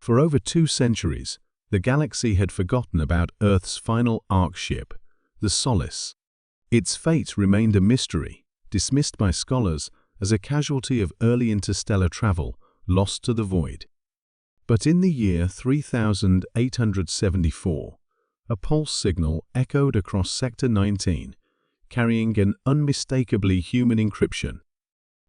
For over 2 centuries, the galaxy had forgotten about Earth's final Ark ship, the Solace. Its fate remained a mystery, dismissed by scholars as a casualty of early interstellar travel, lost to the void. But in the year 3874, a pulse signal echoed across Sector 19, carrying an unmistakably human encryption.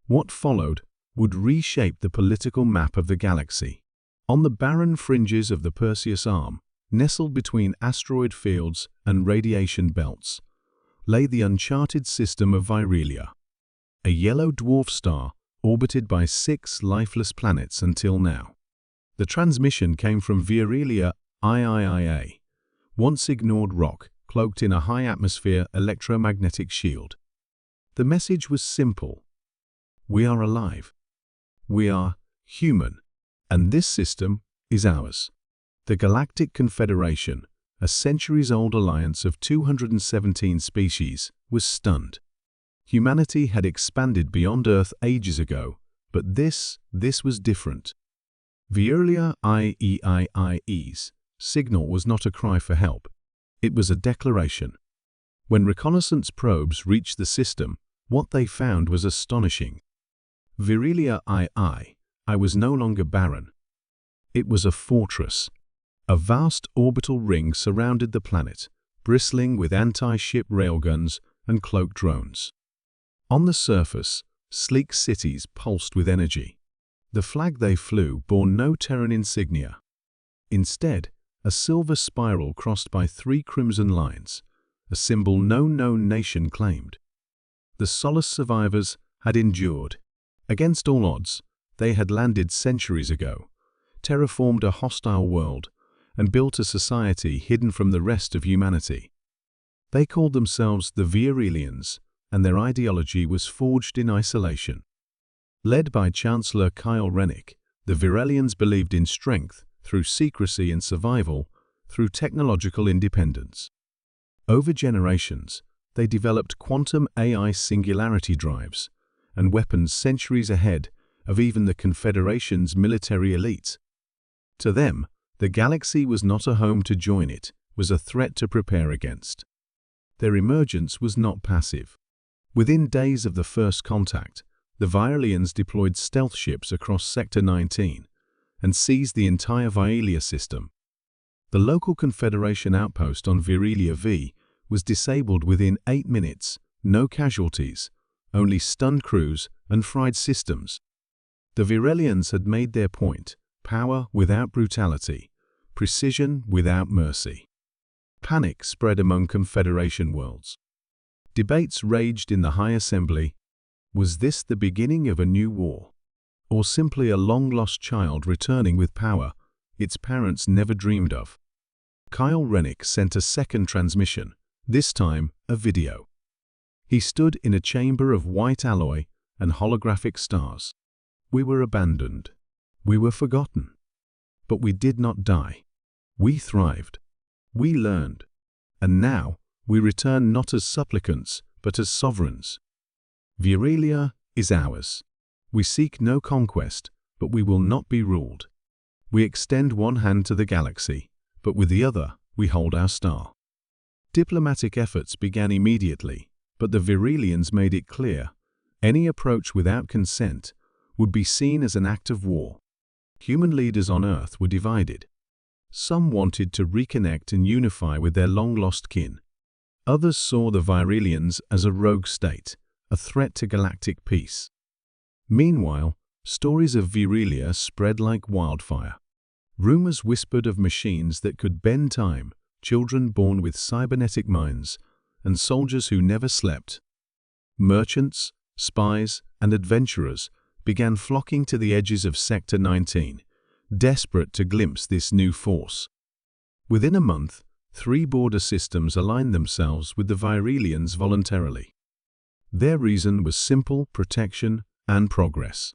What followed would reshape the political map of the galaxy. On the barren fringes of the Perseus Arm, nestled between asteroid fields and radiation belts, lay the uncharted system of Virelia, a yellow dwarf star orbited by 6 lifeless planets until now. The transmission came from Virelia III, once ignored rock cloaked in a high-atmosphere electromagnetic shield. The message was simple. We are alive. We are human, and this system is ours. The Galactic Confederation, a centuries-old alliance of 217 species, was stunned. Humanity had expanded beyond Earth ages ago, but this was different. Virelia III's signal was not a cry for help. It was a declaration. When reconnaissance probes reached the system, what they found was astonishing. Virelia II was no longer barren. It was a fortress. A vast orbital ring surrounded the planet, bristling with anti-ship railguns and cloaked drones. On the surface, sleek cities pulsed with energy. The flag they flew bore no Terran insignia. Instead, a silver spiral crossed by 3 crimson lines, a symbol no known nation claimed. The Solace survivors had endured. Against all odds, they had landed centuries ago, terraformed a hostile world, and built a society hidden from the rest of humanity. They called themselves the Virelians, and their ideology was forged in isolation. Led by Chancellor Kyle Rennick, the Virelians believed in strength through secrecy and survival through technological independence. Over generations, they developed quantum AI singularity drives and weapons centuries ahead of even the Confederation's military elites. To them, the galaxy was not a home to join, it was a threat to prepare against. Their emergence was not passive. Within days of the first contact, the Virelians deployed stealth ships across Sector 19 and seized the entire Virelia system. The local Confederation outpost on Virelia V was disabled within 8 minutes, no casualties, only stunned crews and fried systems. The Virelians had made their point: power without brutality, precision without mercy. Panic spread among Confederation worlds. Debates raged in the High Assembly. Was this the beginning of a new war, or simply a long-lost child returning with power its parents never dreamed of? Kyle Rennick sent a second transmission, this time a video. He stood in a chamber of white alloy and holographic stars. We were abandoned. We were forgotten. But we did not die. We thrived. We learned. And now we return not as supplicants, but as sovereigns. Virelia is ours. We seek no conquest, but we will not be ruled. We extend one hand to the galaxy, but with the other we hold our star. Diplomatic efforts began immediately, but the Virelians made it clear any approach without consent would be seen as an act of war. Human leaders on Earth were divided. Some wanted to reconnect and unify with their long-lost kin. Others saw the Virelians as a rogue state, a threat to galactic peace. Meanwhile, stories of Virelia spread like wildfire. Rumors whispered of machines that could bend time, children born with cybernetic minds, and soldiers who never slept. Merchants, spies, and adventurers began flocking to the edges of Sector 19, desperate to glimpse this new force. Within a month, 3 border systems aligned themselves with the Virelians voluntarily. Their reason was simple: protection and progress.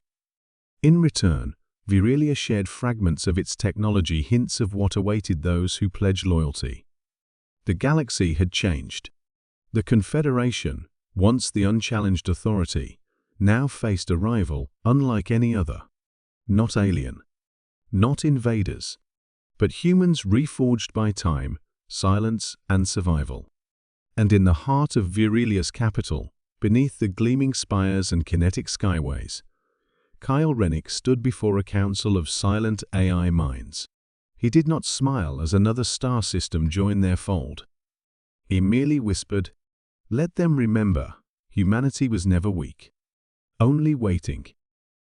In return, Virelia shared fragments of its technology, hints of what awaited those who pledged loyalty. The galaxy had changed. The Confederation, once the unchallenged authority, now faced a rival unlike any other. Not alien, not invaders, but humans reforged by time, silence, and survival. And in the heart of Virelia's capital, beneath the gleaming spires and kinetic skyways, Kyle Rennick stood before a council of silent AI minds. He did not smile as another star system joined their fold. He merely whispered, "Let them remember, humanity was never weak, only waiting."